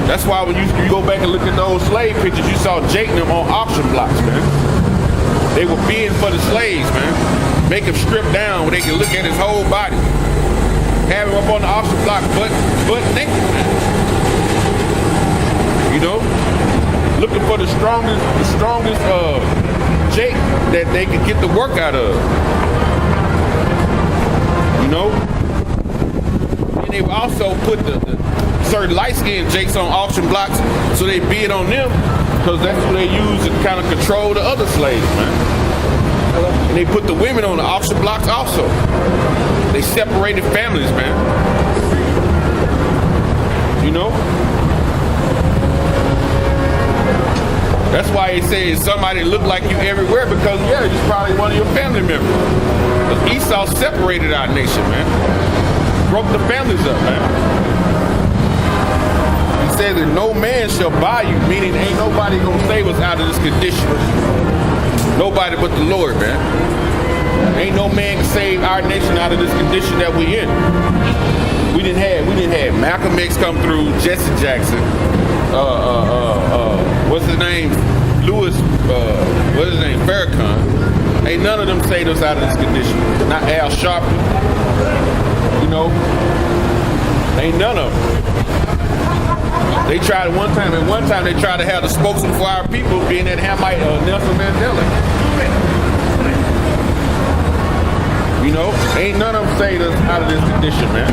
That's why when you go back and look at those slave pictures, you saw Jake and them on auction blocks, man. They were bidding for the slaves, man. Make him strip down where they can look at his whole body. Have him up on the auction block, butt naked, man. You know? Looking for the strongest Jake that they could get the work out of. You know? And they also put the certain light-skinned Jakes on auction blocks, so they bid on them, because that's what they use to kind of control the other slaves, man. And they put the women on the auction blocks also. They separated families, man. You know? That's why they say somebody look like you everywhere, because yeah, he's probably one of your family members. Because Esau separated our nation, man. Broke the families up, man. He says that no man shall buy you, meaning ain't nobody gonna save us out of this condition. Nobody but the Lord, man. Ain't no man can save our nation out of this condition that we in. We didn't have Malcolm X come through, Jesse Jackson, what's his name? Lewis, what's his name? Farrakhan. Ain't none of them saved us out of this condition. Not Al Sharpton. You know? Ain't none of them. They tried at one time they tried to have the spokesman for our people being that Hamite Nelson Mandela. You know? Ain't none of them saved us out of this condition, man.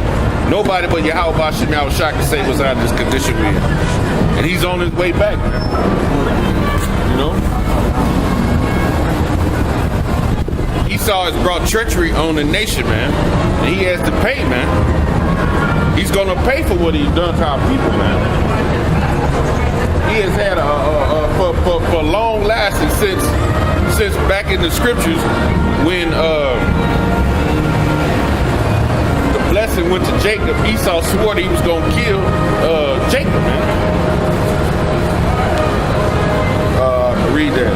Nobody but Yahweh Bashim Yahushua can save us out of this condition we're in. And he's on his way back. You know? Esau has brought treachery on the nation, man. And he has to pay, man. He's gonna pay for what he's done to our people, man. He has had for long lasting since back in the scriptures when the blessing went to Jacob. Esau swore that he was gonna kill Jacob, man. Read that.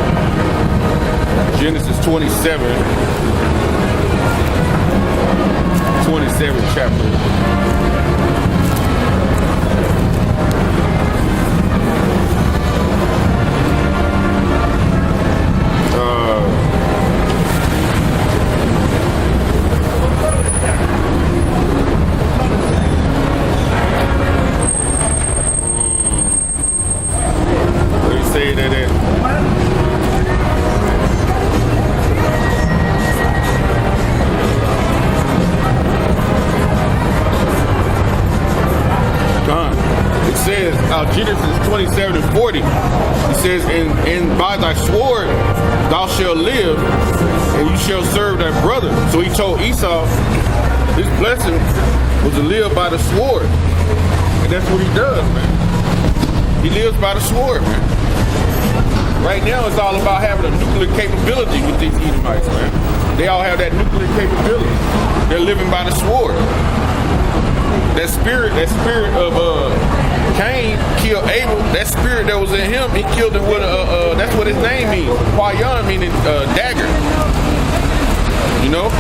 Genesis 27 chapter. Genesis 27:40, it says, and by thy sword thou shalt live, and you shall serve thy brother. So he told Esau his blessing was to live by the sword. And that's what he does, man. He lives by the sword, man. Right now it's all about having a nuclear capability with these Edomites, man. They all have that nuclear capability. They're living by the sword. That spirit of Cain killed Abel. That spirit that was in him, he killed him with that's what his name means. Kwayan meaning dagger. You know?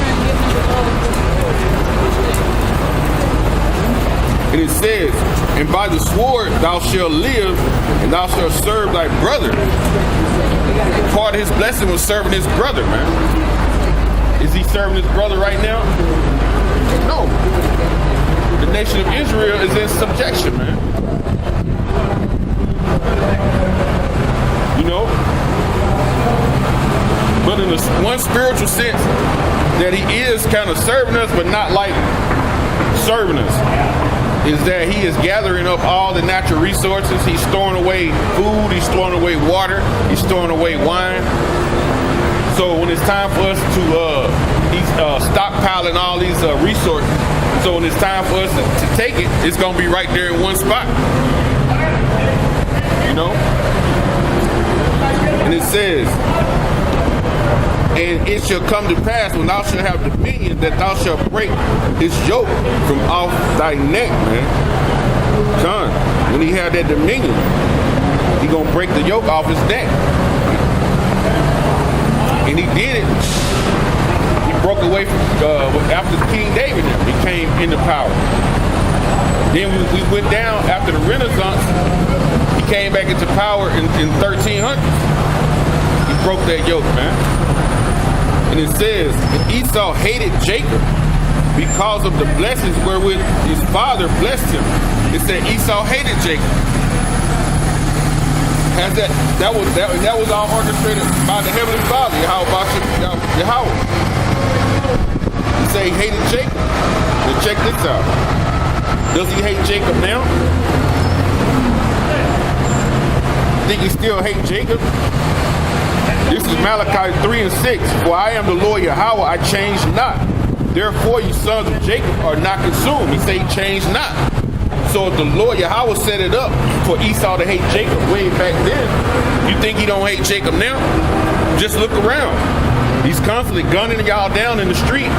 And it says, and by the sword thou shalt live, and thou shalt serve thy brother. Part of his blessing was serving his brother, man. Is he serving his brother right now? No. The nation of Israel is in subjection, man. You know? But in one spiritual sense, that he is kind of serving us, but not like serving us, is that he is gathering up all the natural resources. He's storing away food, he's storing away water, he's storing away wine. So when it's time for us to, he's stockpiling all these resources. So when it's time for us to take it, it's going to be right there in one spot. You know? And it says, and it shall come to pass when thou shalt have dominion that thou shalt break his yoke from off thy neck, man. Son, when he had that dominion, he going to break the yoke off his neck. And he did it. He broke away from, after King David now. He came into power. Then we went down after the Renaissance. came back into power in 1300. He broke that yoke, man. And it says, and Esau hated Jacob because of the blessings wherewith his father blessed him. It said Esau hated Jacob. That was all orchestrated by the Heavenly Father, Yahweh. He said he hated Jacob. Now check this out. Does he hate Jacob now? Think he still hate Jacob? This is Malachi 3 and 6. For I am the Lord Yahweh, I change not. Therefore you sons of Jacob are not consumed. He say he changed not. So if the Lord Yahweh set it up for Esau to hate Jacob way back then, you think he don't hate Jacob now? Just look around. He's constantly gunning y'all down in the street.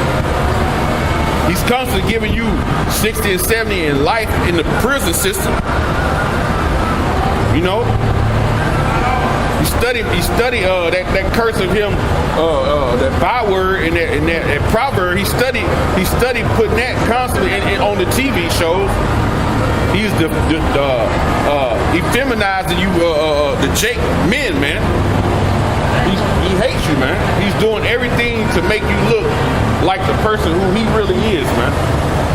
He's constantly giving you 60 and 70 in life in the prison system. You know? He studied that curse of him, that byword and that proverb. He studied putting that constantly on the TV shows. He's he feminizing you, the Jake men, man. He hates you, man. He's doing everything to make you look like the person who he really is, man.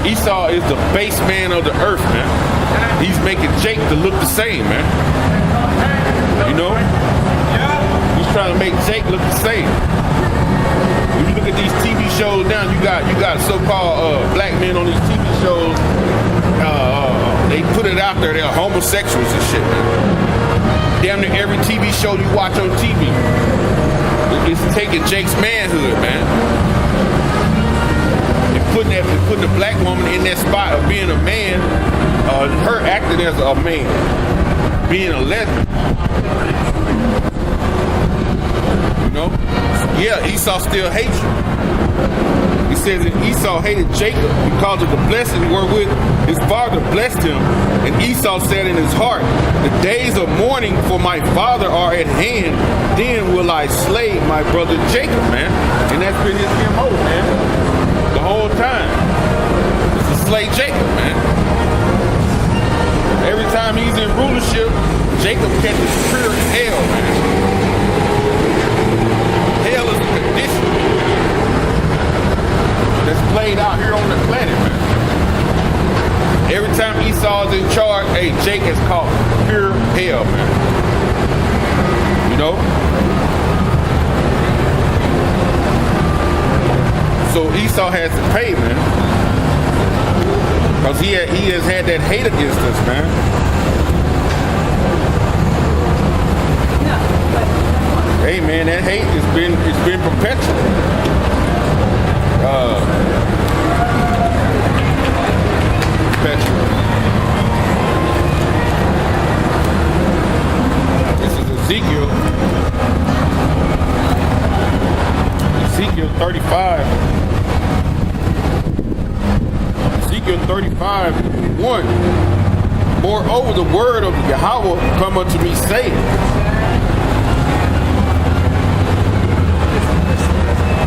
Esau is the base man of the earth, man. He's making Jake to look the same, man. You know? He's trying to make Jake look the same. When you look at these TV shows now, you got so-called black men on these TV shows. They put it out there, they're homosexuals and shit, man. Damn near every TV show you watch on TV is taking Jake's manhood, man. And putting the black woman in that spot of being a man, her acting as a man, being a lesbian. You know? Yeah, Esau still hates you. He says that Esau hated Jacob because of the blessing wherewith his father blessed him. And Esau said in his heart, the days of mourning for my father are at hand. Then will I slay my brother Jacob, man. And that's been his MO, man. The whole time. It's to slay Jacob, man. Every time he's in rulership, Jacob catches pure hell, man. Hell is a condition that's played out here on the planet, man. Every time Esau is in charge, hey, Jake has caught pure hell, man. You know? So Esau has to pay, man. Because he has had that hate against us, man. Hey man, that hate it's been perpetual. This is Ezekiel 35. Ezekiel 35:1. Moreover, the word of Yahweh come unto me, saying.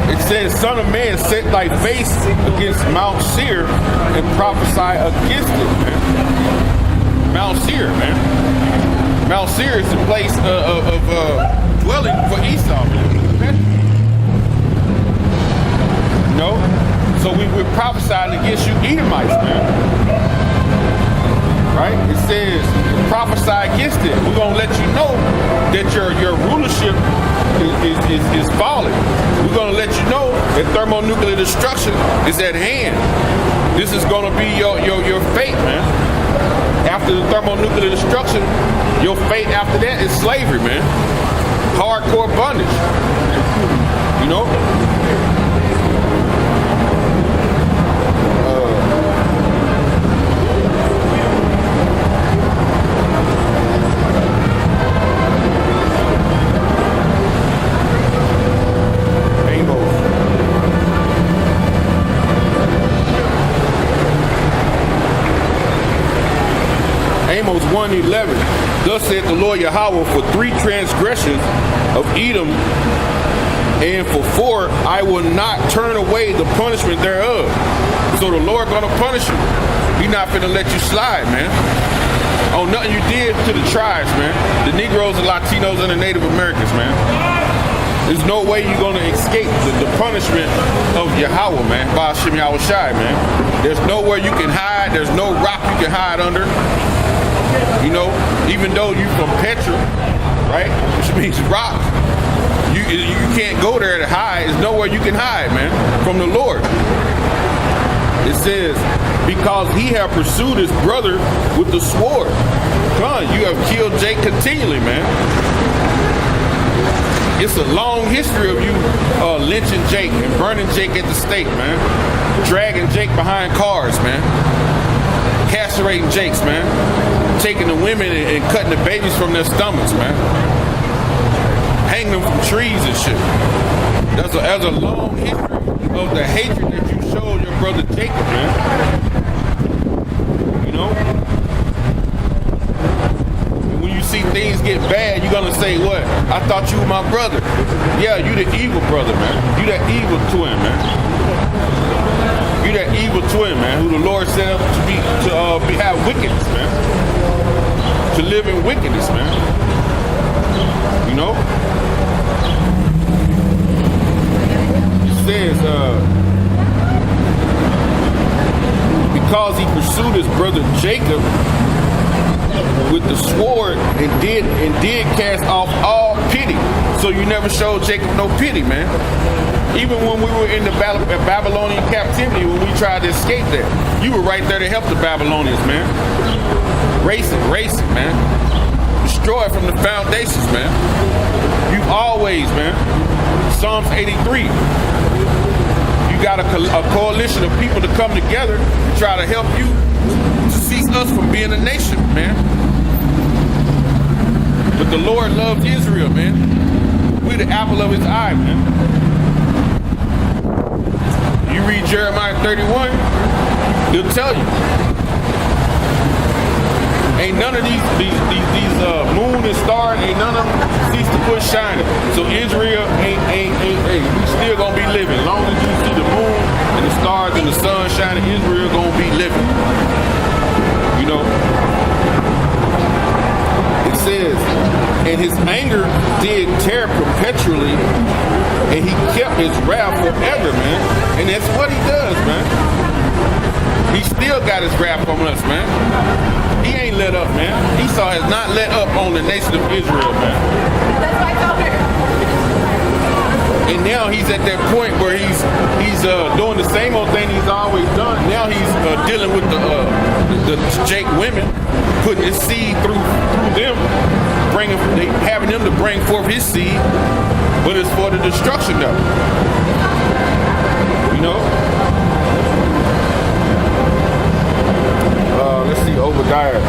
It says, Son of man, set thy face against Mount Seir and prophesy against it, man. Mount Seir, man. Mount Seir is the place of dwelling for Esau, man. You know? So we're prophesying against you Edomites, man. Right? It says, prophesy against it. We're going to let you know that your rulership is falling. We're going to let you know that thermonuclear destruction is at hand. This is going to be your fate, man. After the thermonuclear destruction, your fate after that is slavery, man. Hardcore bondage. You know? Amos 1:11. Thus saith the Lord Yahweh, for 3 transgressions of Edom, and for 4 I will not turn away the punishment thereof. So the Lord gonna punish you. He's not finna let you slide, man. on nothing you did to the tribes, man. The Negroes, the Latinos, and the Native Americans, man. There's no way you're going to escape the punishment of Yahweh, man. Ba'ashem Yahweh Shai, man. There's nowhere you can hide. There's no rock you can hide under. You know, even though you're from Petra, right? Which means rock. You can't go there to hide. There's nowhere you can hide, man, from the Lord. It says, because he have pursued his brother with the sword. Son, you have killed Jake continually, man. It's a long history of you lynching Jake and burning Jake at the stake, man. Dragging Jake behind cars, man. Castrating Jakes, man. Taking the women and cutting the babies from their stomachs, man. Hanging them from trees and shit. There's a long history of the hatred that you showed your brother Jacob, man. You know? And when you see things get bad, you're gonna say, what? I thought you were my brother. Yeah, you the evil brother, man. You that evil twin, man. You that evil twin, man, who the Lord set up to have wickedness, man. To live in wickedness, man. You know? It says, because he pursued his brother Jacob with the sword and did cast off all pity. So you never showed Jacob no pity, man. Even when we were in the Babylonian captivity, when we tried to escape that, you were right there to help the Babylonians, man. Racing, man. Destroy from the foundations, man. You've always, man. Psalms 83. You got a coalition of people to come together to try to help you to cease us from being a nation, man. But the Lord loves Israel, man. We're the apple of his eye, man. You read Jeremiah 31, he'll tell you. Ain't none of these moon and stars, ain't none of them cease to put shining. So Israel ain't we still gonna be living. As long as you see the moon and the stars and the sun shining, Israel gonna be living. You know? It says, and his anger did tear perpetually, and he kept his wrath forever, man. And that's what he does, man. He still got his wrath on us, man. He ain't let up, man. Esau has not let up on the nation of Israel, man. That's my daughter. And now he's at that point where he's doing the same old thing he's always done. Now he's dealing with the Jake women, putting his seed through them, having them to bring forth his seed, but it's for the destruction of it. You know? Let's see, Obadiah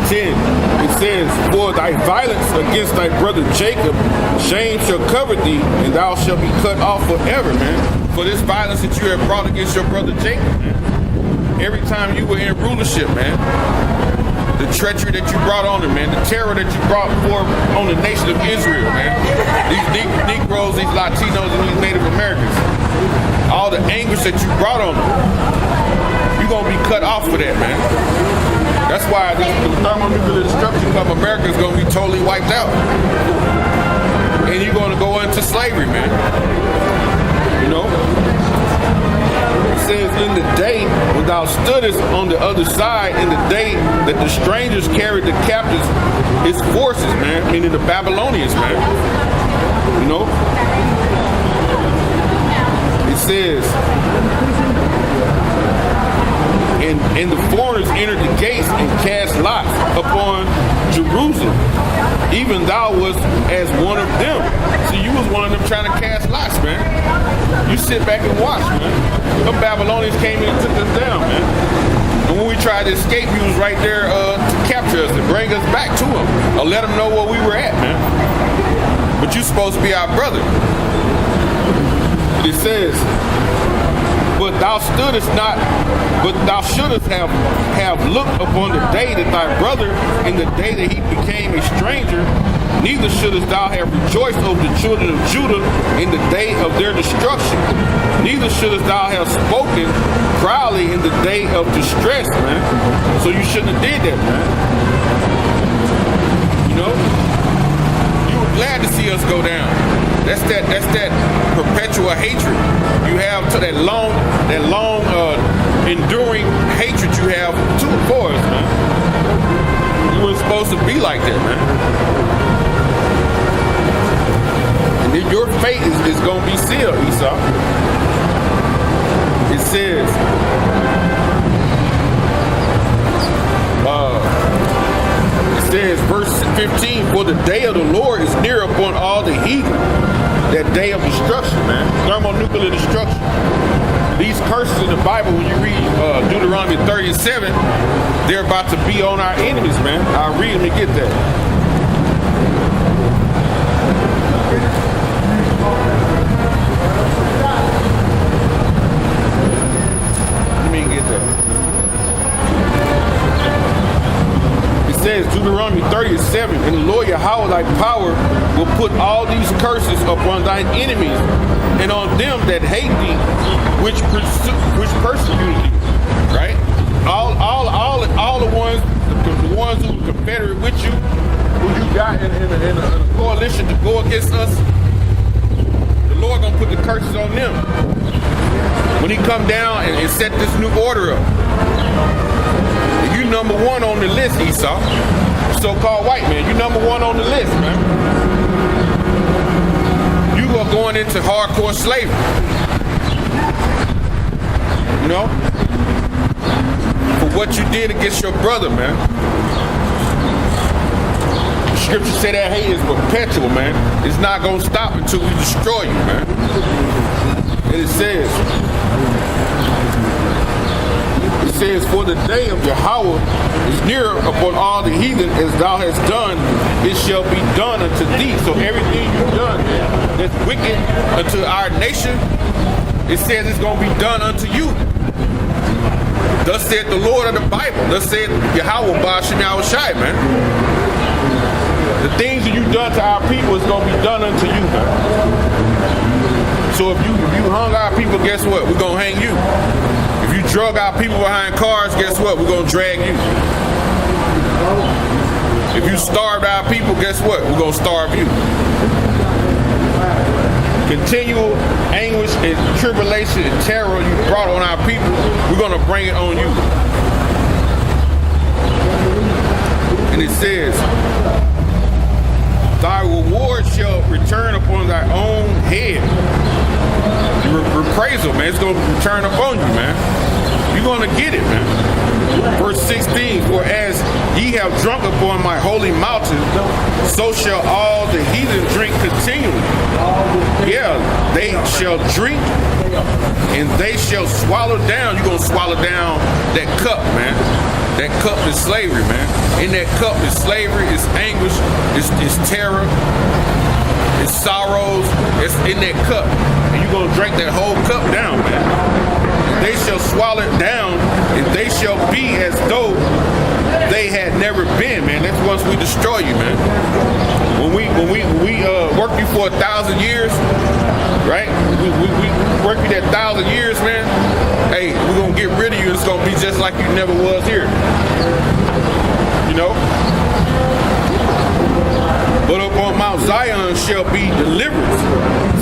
10, it says, for thy violence against thy brother Jacob, shame shall cover thee, and thou shalt be cut off forever, man. For this violence that you have brought against your brother Jacob, man. Every time you were in rulership, man. The treachery that you brought on him, man. The terror that you brought forth on the nation of Israel, man. These Negroes, these Latinos, and these Native Americans. All the anguish that you brought on them. You're going to be cut off for that, man. That's why the thermonuclear destruction of America is going to be totally wiped out. And you're going to go into slavery, man. You know? It says, in the day when thou stoodest on the other side, in the day that the strangers carried the captives, his forces, man, meaning the Babylonians, man. You know? It says, and the foreigners entered the gates and cast lots upon Jerusalem. Even thou was as one of them. So you was one of them trying to cast lots, man. You sit back and watch, man. The Babylonians came in and took us down, man. And when we tried to escape, he was right there to capture us and bring us back to him. Or let him know where we were at, man. But you're supposed to be our brother. It says, but thou shouldest have looked upon the day that thy brother, in the day that he became a stranger, Neither shouldest thou have rejoiced over the children of Judah in the day of their destruction. Neither shouldest thou have spoken proudly in the day of distress, man. So you shouldn't have did that, man. You know? You were glad to see us go down. That's that perpetual hatred. You have to that long enduring hatred you have for us, man. You weren't supposed to be like that, man. And then your fate is going to be sealed, Esau. It says, verse 15, for the day of the Lord is near upon all the heathen. That day of destruction, man. Thermonuclear destruction. These curses in the Bible, when you read Deuteronomy 37, they're about to be on our enemies, man. I'll read them and get that. Let me get that. It says, Deuteronomy 37, and the Lord Yahweh thy power will put all these curses upon thine enemies and on them that hate thee, which persecute thee. Right? All the ones who are confederate with you, who you got in a coalition to go against us, the Lord gonna put the curses on them. When he come down and set this new order up. You number one on the list, Esau. So-called white man, you number one on the list, man. You are going into hardcore slavery. You know? For what you did against your brother, man. The scripture say that hate is perpetual, man. It's not going to stop until we destroy you, man. And it says, for the day of Yahweh is near upon all the heathen, as thou hast done, it shall be done unto thee. So everything you've done that's wicked unto our nation, it says it's going to be done unto you. Thus said the Lord of the Bible. Thus said Yahweh Ba'ashem Yahushai, man. The things that you've done to our people is going to be done unto you, man. So if you hung our people, guess what? We're going to hang you. If you drug our people behind cars, guess what? We're going to drag you. If you starved our people, guess what? We're going to starve you. Continual anguish and tribulation and terror you brought on our people, we're going to bring it on you. And it says, thy reward shall return upon thy own head. Reprisal, man. It's going to return upon you, man. You're going to get it, man. Verse 16, for as ye have drunk upon my holy mountain, so shall all the heathen drink continually. Yeah, they shall drink and they shall swallow down. You're going to swallow down that cup, man. That cup is slavery, man. In that cup is slavery, it's anguish, it's terror, it's sorrows. It's in that cup. And you're going to drink that whole cup down, man. They shall swallow it down, and they shall be as though they had never been, man. That's once we destroy you, man. When we work you for 1,000 years, right? We work you that 1,000 years, man. Hey, we're gonna get rid of you. It's gonna be just like you never was here. You know? But upon Mount Zion shall be deliverance.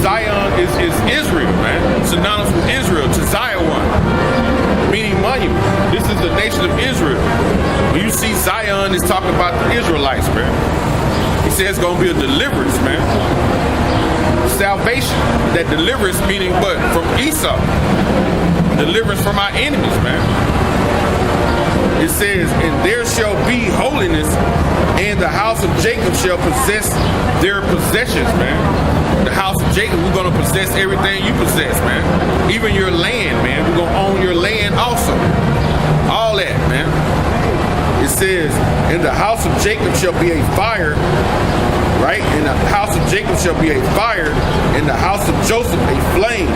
Zion is Israel, man. Synonymous with Israel, to Zion, meaning monument. This is the nation of Israel. When you see Zion, it's talking about the Israelites, man. He says it's going to be a deliverance, man. Salvation. That deliverance meaning but from Esau. Deliverance from our enemies, man. It says, and there shall be holiness, and the house of Jacob shall possess their possessions, man. The house of Jacob, we're going to possess everything you possess, man. Even your land, man. We're going to own your land also. All that, man. It says, and the house of Jacob shall be a fire, right? And the house of Jacob shall be a fire, and the house of Joseph a flame,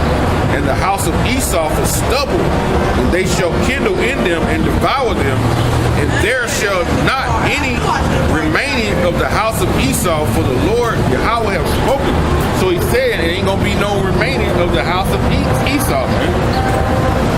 and the house of Esau for stubble, and they shall kindle in them and devour them, and there shall not any remaining of the house of Esau, for the Lord Yahweh have spoken. So he said, it ain't gonna be no remaining of the house of Esau, man.